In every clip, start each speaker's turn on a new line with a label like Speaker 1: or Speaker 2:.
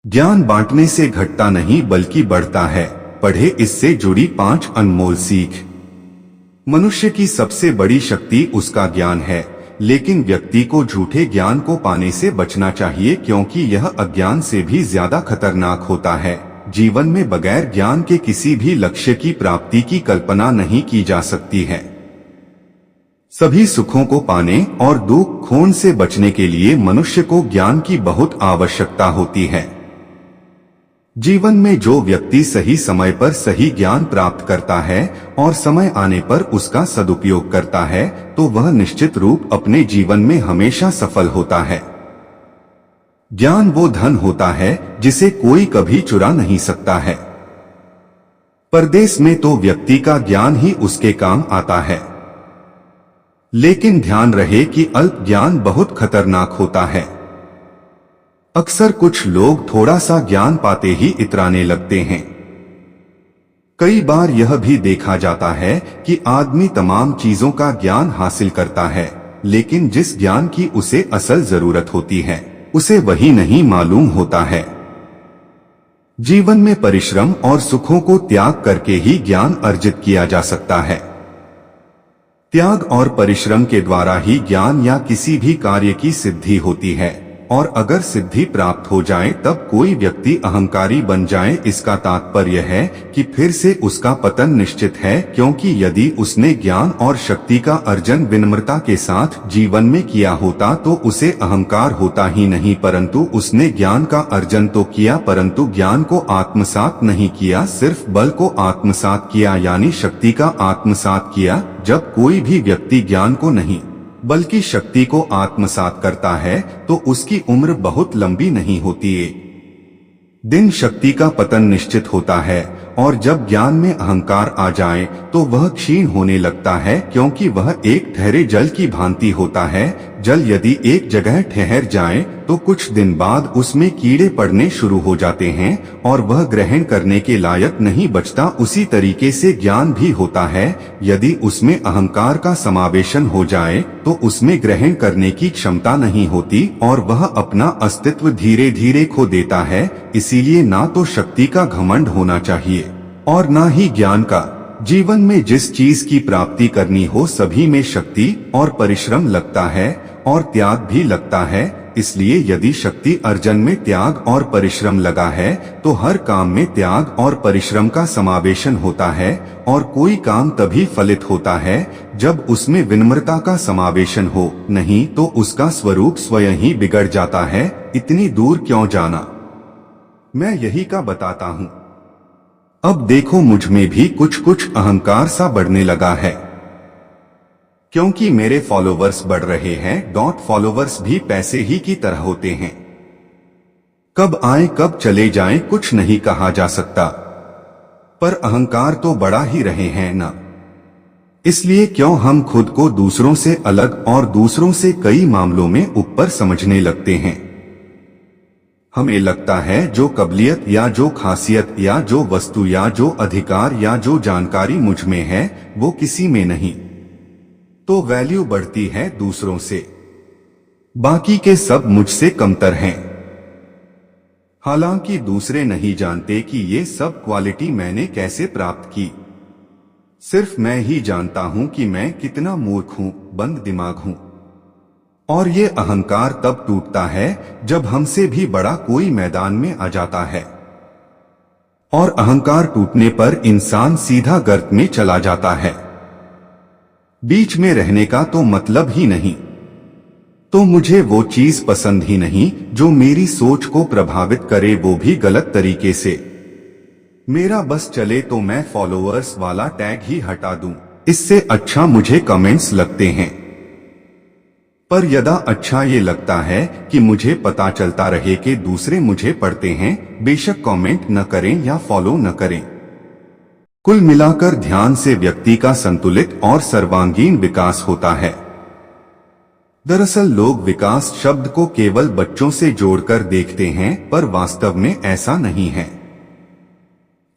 Speaker 1: ज्ञान बांटने से घटता नहीं बल्कि बढ़ता है। पढ़े इससे जुड़ी 5 अनमोल सीख। मनुष्य की सबसे बड़ी शक्ति उसका ज्ञान है, लेकिन व्यक्ति को झूठे ज्ञान को पाने से बचना चाहिए क्योंकि यह अज्ञान से भी ज्यादा खतरनाक होता है। जीवन में बगैर ज्ञान के किसी भी लक्ष्य की प्राप्ति की कल्पना नहीं की जा सकती है। सभी सुखों को पाने और दुख खोन से बचने के लिए मनुष्य को ज्ञान की बहुत आवश्यकता होती है। जीवन में जो व्यक्ति सही समय पर सही ज्ञान प्राप्त करता है और समय आने पर उसका सदुपयोग करता है, तो वह निश्चित रूप अपने जीवन में हमेशा सफल होता है। ज्ञान वो धन होता है जिसे कोई कभी चुरा नहीं सकता है। परदेश में तो व्यक्ति का ज्ञान ही उसके काम आता है, लेकिन ध्यान रहे कि अल्प ज्ञान बहुत खतरनाक होता है। अक्सर कुछ लोग थोड़ा सा ज्ञान पाते ही इतराने लगते हैं। कई बार यह भी देखा जाता है कि आदमी तमाम चीजों का ज्ञान हासिल करता है, लेकिन जिस ज्ञान की उसे असल जरूरत होती है उसे वही नहीं मालूम होता है। जीवन में परिश्रम और सुखों को त्याग करके ही ज्ञान अर्जित किया जा सकता है। त्याग और परिश्रम के द्वारा ही ज्ञान या किसी भी कार्य की सिद्धि होती है, और अगर सिद्धि प्राप्त हो जाए तब कोई व्यक्ति अहंकारी बन जाए, इसका तात्पर्य है कि फिर से उसका पतन निश्चित है, क्योंकि यदि उसने ज्ञान और शक्ति का अर्जन विनम्रता के साथ जीवन में किया होता तो उसे अहंकार होता ही नहीं, परंतु उसने ज्ञान का अर्जन तो किया परंतु ज्ञान को आत्मसात नहीं किया, सिर्फ बल को आत्मसात किया यानी शक्ति का आत्मसात किया। जब कोई भी व्यक्ति ज्ञान को नहीं बल्कि शक्ति को आत्मसात करता है तो उसकी उम्र बहुत लंबी नहीं होती है। दिन शक्ति का पतन निश्चित होता है, और जब ज्ञान में अहंकार आ जाए तो वह क्षीण होने लगता है, क्योंकि वह एक ठहरे जल की भांति होता है। जल यदि एक जगह ठहर जाए तो कुछ दिन बाद उसमें कीड़े पड़ने शुरू हो जाते हैं और वह ग्रहण करने के लायक नहीं बचता। उसी तरीके से ज्ञान भी होता है, यदि उसमें अहंकार का समावेशन हो जाए तो उसमें ग्रहण करने की क्षमता नहीं होती और वह अपना अस्तित्व धीरे धीरे खो देता है। इसीलिए ना तो शक्ति का घमंड होना चाहिए और ना ही ज्ञान का। जीवन में जिस चीज की प्राप्ति करनी हो सभी में शक्ति और परिश्रम लगता है और त्याग भी लगता है। इसलिए यदि शक्ति अर्जन में त्याग और परिश्रम लगा है तो हर काम में त्याग और परिश्रम का समावेशन होता है, और कोई काम तभी फलित होता है जब उसमें विनम्रता का समावेशन हो, नहीं तो उसका स्वरूप स्वयं ही बिगड़ जाता है। इतनी दूर क्यों जाना, मैं यही का बताता हूँ। अब देखो मुझ में भी कुछ अहंकार सा बढ़ने लगा है, क्योंकि मेरे फॉलोवर्स बढ़ रहे हैं। फॉलोवर्स भी पैसे ही की तरह होते हैं, कब आए कब चले जाएं कुछ नहीं कहा जा सकता, पर अहंकार तो बढ़ा ही रहे हैं ना। इसलिए क्यों हम खुद को दूसरों से अलग और दूसरों से कई मामलों में ऊपर समझने लगते हैं। हमें लगता है जो काबिलियत या जो खासियत या जो वस्तु या जो अधिकार या जो जानकारी मुझ में है वो किसी में नहीं, तो वैल्यू बढ़ती है दूसरों से, बाकी के सब मुझसे कमतर हैं। हालांकि दूसरे नहीं जानते कि ये सब क्वालिटी मैंने कैसे प्राप्त की। सिर्फ मैं ही जानता हूं कि मैं कितना मूर्ख हूं, बंद दिमाग हूं। और ये अहंकार तब टूटता है जब हमसे भी बड़ा कोई मैदान में आ जाता है, और अहंकार टूटने पर इंसान सीधा गर्त में चला जाता है। बीच में रहने का तो मतलब ही नहीं। तो मुझे वो चीज पसंद ही नहीं जो मेरी सोच को प्रभावित करे, वो भी गलत तरीके से। मेरा बस चले तो मैं फॉलोअर्स वाला टैग ही हटा दूं, इससे अच्छा मुझे कमेंट्स लगते हैं। पर यदा अच्छा ये लगता है कि मुझे पता चलता रहे कि दूसरे मुझे पढ़ते हैं, बेशक कमेंट न करें या फॉलो न करें। कुल मिलाकर ध्यान से व्यक्ति का संतुलित और सर्वांगीण विकास होता है। दरअसल लोग विकास शब्द को केवल बच्चों से जोड़कर देखते हैं, पर वास्तव में ऐसा नहीं है।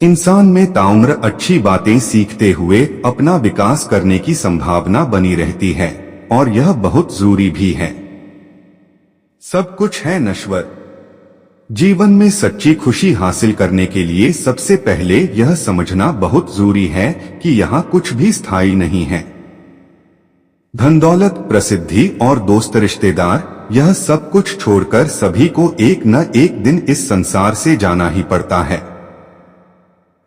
Speaker 1: इंसान में ताउम्र अच्छी बातें सीखते हुए अपना विकास करने की संभावना बनी रहती है, और यह बहुत जरूरी भी है। सब कुछ है नश्वर, जीवन में सच्ची खुशी हासिल करने के लिए सबसे पहले यह समझना बहुत जरूरी है कि यहाँ कुछ भी स्थायी नहीं है। धन दौलत, प्रसिद्धि और दोस्त रिश्तेदार, यह सब कुछ छोड़कर सभी को एक न एक दिन इस संसार से जाना ही पड़ता है।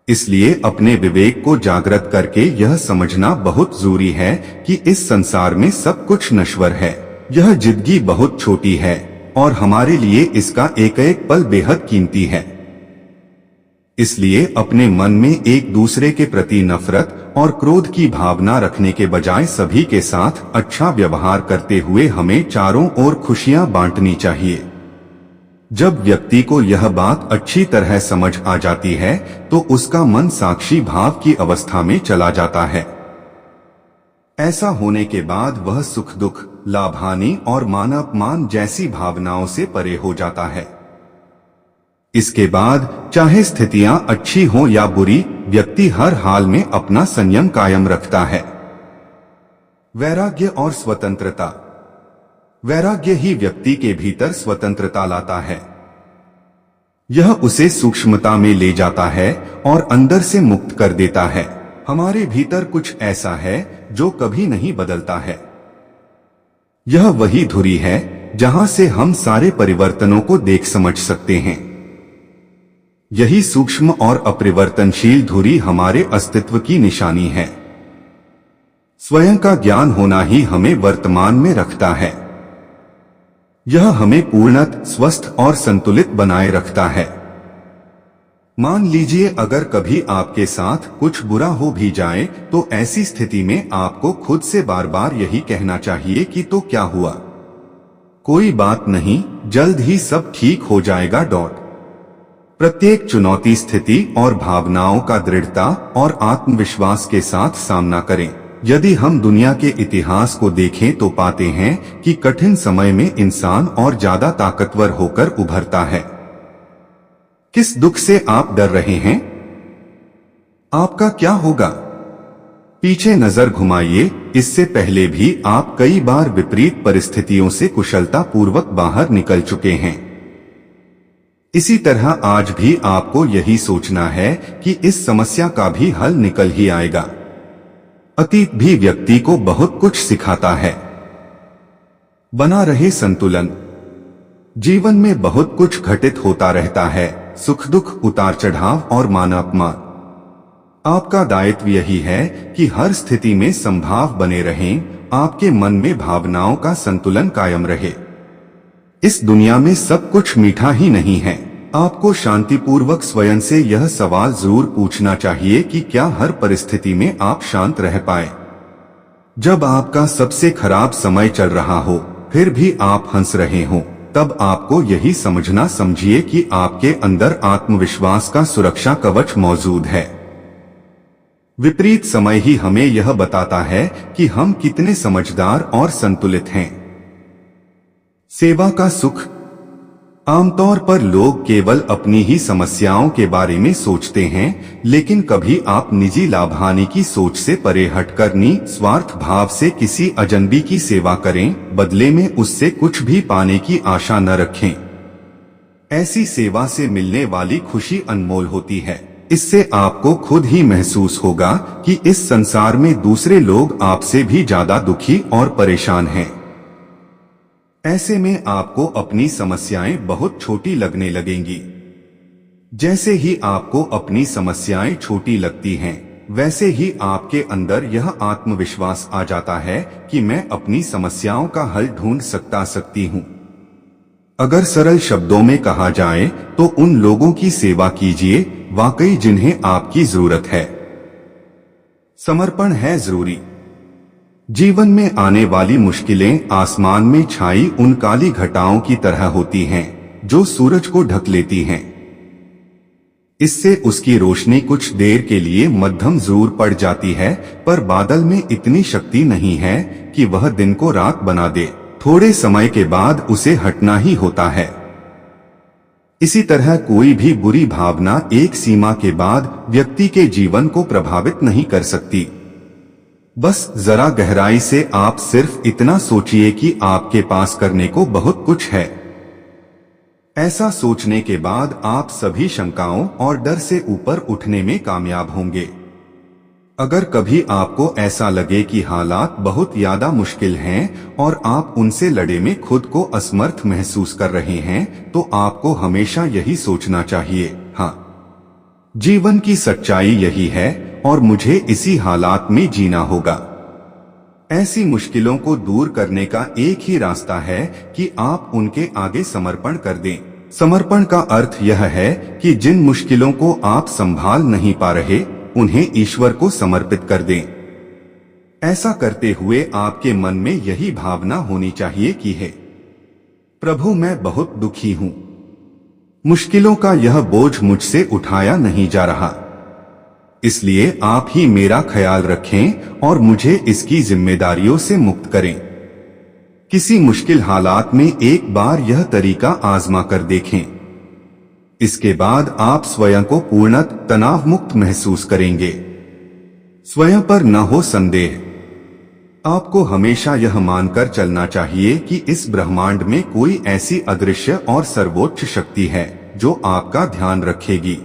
Speaker 1: इसलिए अपने विवेक को जागृत करके यह समझना बहुत जरूरी है कि इस संसार में सब कुछ नश्वर है। यह जिंदगी बहुत छोटी है और हमारे लिए इसका एक एक पल बेहद कीमती है। इसलिए अपने मन में एक दूसरे के प्रति नफरत और क्रोध की भावना रखने के बजाय सभी के साथ अच्छा व्यवहार करते हुए हमें चारों ओर खुशियां बांटनी चाहिए। जब व्यक्ति को यह बात अच्छी तरह समझ आ जाती है तो उसका मन साक्षी भाव की अवस्था में चला जाता है। ऐसा होने के बाद वह सुख दुख, लाभ हानि और मान अपमान जैसी भावनाओं से परे हो जाता है। इसके बाद चाहे स्थितियां अच्छी हो या बुरी, व्यक्ति हर हाल में अपना संयम कायम रखता है। वैराग्य और स्वतंत्रता। वैराग्य ही व्यक्ति के भीतर स्वतंत्रता लाता है। यह उसे सूक्ष्मता में ले जाता है और अंदर से मुक्त कर देता है। हमारे भीतर कुछ ऐसा है जो कभी नहीं बदलता है। यह वही धुरी है जहां से हम सारे परिवर्तनों को देख समझ सकते हैं। यही सूक्ष्म और अपरिवर्तनशील धुरी हमारे अस्तित्व की निशानी है। स्वयं का ज्ञान होना ही हमें वर्तमान में रखता है। यह हमें पूर्णतः स्वस्थ और संतुलित बनाए रखता है। मान लीजिए अगर कभी आपके साथ कुछ बुरा हो भी जाए तो ऐसी स्थिति में आपको खुद से बार बार यही कहना चाहिए कि तो क्या हुआ, कोई बात नहीं, जल्द ही सब ठीक हो जाएगा। प्रत्येक चुनौती स्थिति और भावनाओं का दृढ़ता और आत्मविश्वास के साथ सामना करें। यदि हम दुनिया के इतिहास को देखें तो पाते हैं कि कठिन समय में इंसान और ज्यादा ताकतवर होकर उभरता है। किस दुख से आप डर रहे हैं? आपका क्या होगा? पीछे नजर घुमाइए, इससे पहले भी आप कई बार विपरीत परिस्थितियों से कुशलता पूर्वक बाहर निकल चुके हैं। इसी तरह आज भी आपको यही सोचना है कि इस समस्या का भी हल निकल ही आएगा। अतीत भी व्यक्ति को बहुत कुछ सिखाता है। बना रहे संतुलन। जीवन में बहुत कुछ घटित होता रहता है, सुख दुख, उतार चढ़ाव और मान अपमान। आपका दायित्व यही है कि हर स्थिति में संभाव बने रहें, आपके मन में भावनाओं का संतुलन कायम रहे। इस दुनिया में सब कुछ मीठा ही नहीं है। आपको शांतिपूर्वक स्वयं से यह सवाल जरूर पूछना चाहिए कि क्या हर परिस्थिति में आप शांत रह पाए। जब आपका सबसे खराब समय चल रहा हो फिर भी आप हंस रहे हो, तब आपको यही समझना समझिए कि आपके अंदर आत्मविश्वास का सुरक्षा कवच मौजूद है। विपरीत समय ही हमें यह बताता है कि हम कितने समझदार और संतुलित हैं। सेवा का सुख। आमतौर पर लोग केवल अपनी ही समस्याओं के बारे में सोचते हैं, लेकिन कभी आप निजी लाभ हानि की सोच से परे हटकर निस्वार्थ भाव से किसी अजनबी की सेवा करें, बदले में उससे कुछ भी पाने की आशा न रखें। ऐसी सेवा से मिलने वाली खुशी अनमोल होती है। इससे आपको खुद ही महसूस होगा कि इस संसार में दूसरे लोग आपसे भी ज्यादा दुखी और परेशान हैं। ऐसे में आपको अपनी समस्याएं बहुत छोटी लगने लगेंगी। जैसे ही आपको अपनी समस्याएं छोटी लगती हैं, वैसे ही आपके अंदर यह आत्मविश्वास आ जाता है कि मैं अपनी समस्याओं का हल ढूंढ सकती हूँ। अगर सरल शब्दों में कहा जाए तो उन लोगों की सेवा कीजिए वाकई जिन्हें आपकी जरूरत है। समर्पण है जरूरी। जीवन में आने वाली मुश्किलें आसमान में छाई उन काली घटाओं की तरह होती हैं जो सूरज को ढक लेती हैं। इससे उसकी रोशनी कुछ देर के लिए मध्यम जरूर पड़ जाती है, पर बादल में इतनी शक्ति नहीं है कि वह दिन को रात बना दे। थोड़े समय के बाद उसे हटना ही होता है। इसी तरह कोई भी बुरी भावना एक सीमा के बाद व्यक्ति के जीवन को प्रभावित नहीं कर सकती। बस जरा गहराई से आप सिर्फ इतना सोचिए कि आपके पास करने को बहुत कुछ है। ऐसा सोचने के बाद आप सभी शंकाओं और डर से ऊपर उठने में कामयाब होंगे। अगर कभी आपको ऐसा लगे कि हालात बहुत ज्यादा मुश्किल हैं और आप उनसे लड़े में खुद को असमर्थ महसूस कर रहे हैं, तो आपको हमेशा यही सोचना चाहिए, हाँ, जीवन की सच्चाई यही है और मुझे इसी हालात में जीना होगा। ऐसी मुश्किलों को दूर करने का एक ही रास्ता है कि आप उनके आगे समर्पण कर दें। समर्पण का अर्थ यह है कि जिन मुश्किलों को आप संभाल नहीं पा रहे, उन्हें ईश्वर को समर्पित कर दें। ऐसा करते हुए आपके मन में यही भावना होनी चाहिए कि हे प्रभु, मैं बहुत दुखी हूं, मुश्किलों का यह बोझ मुझसे उठाया नहीं जा रहा, इसलिए आप ही मेरा ख्याल रखें और मुझे इसकी जिम्मेदारियों से मुक्त करें। किसी मुश्किल हालात में एक बार यह तरीका आजमा कर देखें। इसके बाद आप स्वयं को पूर्णतः तनाव मुक्त महसूस करेंगे। स्वयं पर न हो संदेह। आपको हमेशा यह मानकर चलना चाहिए कि इस ब्रह्मांड में कोई ऐसी अदृश्य और सर्वोच्च शक्ति है जो आपका ध्यान रखेगी।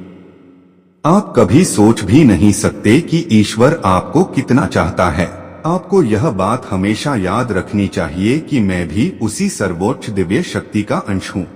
Speaker 1: आप कभी सोच भी नहीं सकते कि ईश्वर आपको कितना चाहता है। आपको यह बात हमेशा याद रखनी चाहिए कि मैं भी उसी सर्वोच्च दिव्य शक्ति का अंश हूँ।